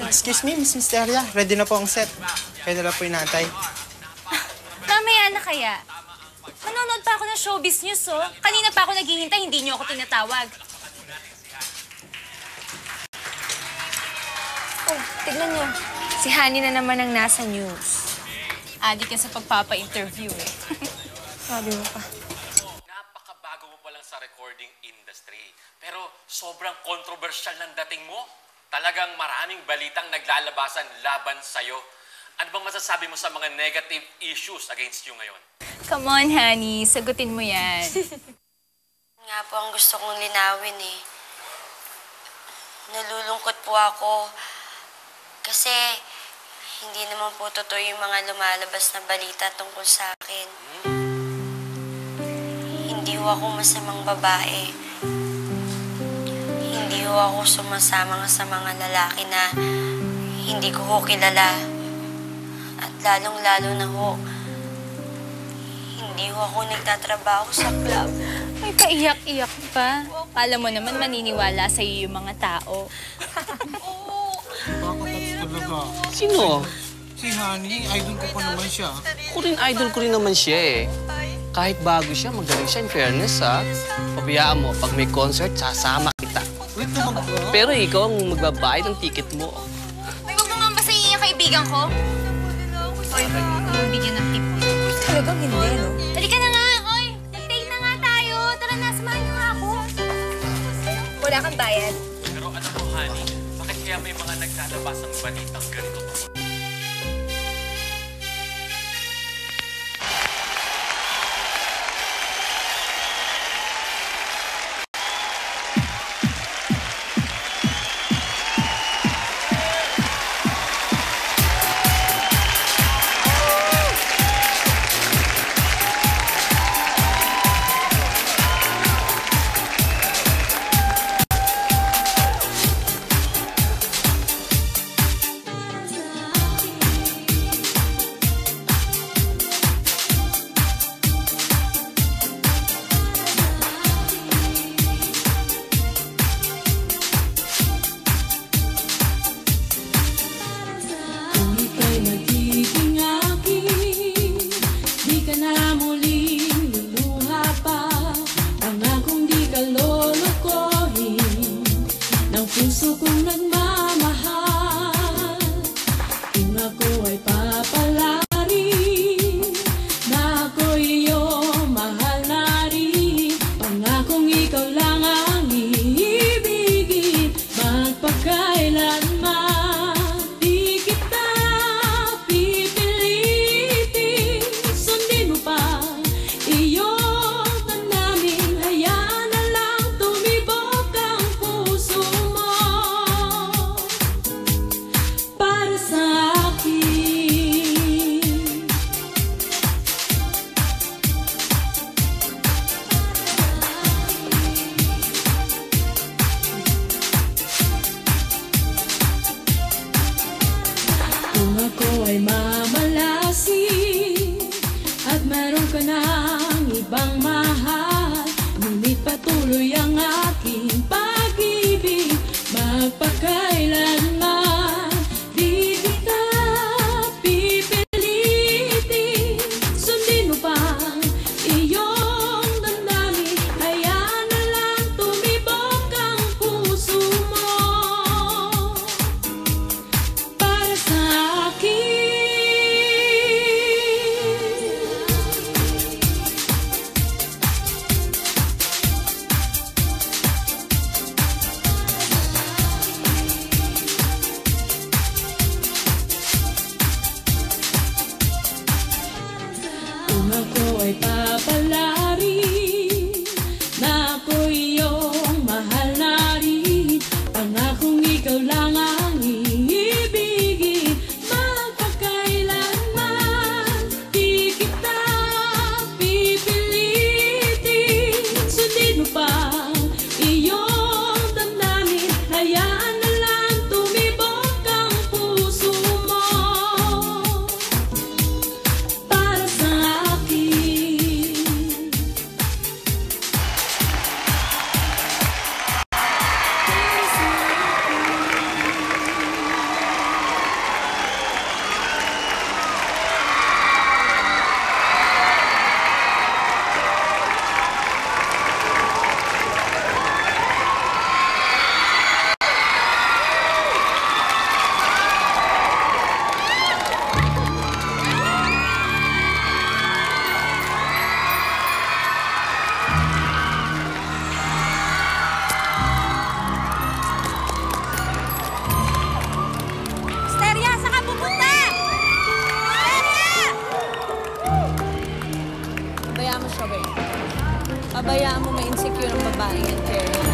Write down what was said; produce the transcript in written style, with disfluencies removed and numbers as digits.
Excuse me, Miss Misteria. Ready na po ang set. Kaya na po inaantay. Mamaya na kaya. Manonood pa ako ng showbiz news, oh. Kanina pa ako naghihintay, hindi niyo ako tinatawag. Oh, tignan niyo. Si Honey na naman ang nasa news. Adik yan sa pagpapa-interview, eh. Sabi mo pa. Napakabago mo pa lang sa recording industry. Pero sobrang controversial ng dating mo. Talagang maraming balitang naglalabasan laban sa'yo. Ano bang masasabi mo sa mga negative issues against you ngayon? Come on, honey. Sagutin mo yan. Nga po ang gusto kong linawin eh. Nalulungkot po ako kasi hindi naman po totoo yung mga lumalabas na balita tungkol sa akin. Hindi ho ako masamang babae. Hindi ho ako sumasama sa mga lalaki na hindi ko ho kilala. At lalong-lalo na ho, hindi ho ako nagtatrabaho sa club. May paiyak-iyak pa. Alam mo naman, maniniwala sa iyo yung mga tao. Nakakatats talaga. Sino? Si Honey, idol ko pa naman siya. Idol ko rin naman siya eh. Kahit bago siya, magaling siya in fairness ha. Pabayaan mo, pag may concert, sasama kita. Wait naman ba? Pero ikaw ang magbabayad ng ticket mo. Ay, huwag mo nga basahin yung kaibigan ko. Oy, bigyan ng tip. Talagang hindi, no? Halika na nga, oy! Nag-date na nga tayo. Tara na, samahan niyo nga ako. Wala kang bayad. Pero alam mo, honey, bakit kaya may mga naglalabas ng balitang ganito tungkol? Puso kong nagmamahal, kung ako ay papalarin, na ako'y iyong mahal na rin. Pangakong ikaw lang ang iibigin, magpakailanman. Di kita pipilitin, sundin mo pa iyong damdamin. Hayaan na lang tumibok ang puso mo. Pabayaan mo ma-insecure ang babaeng yan, Terry.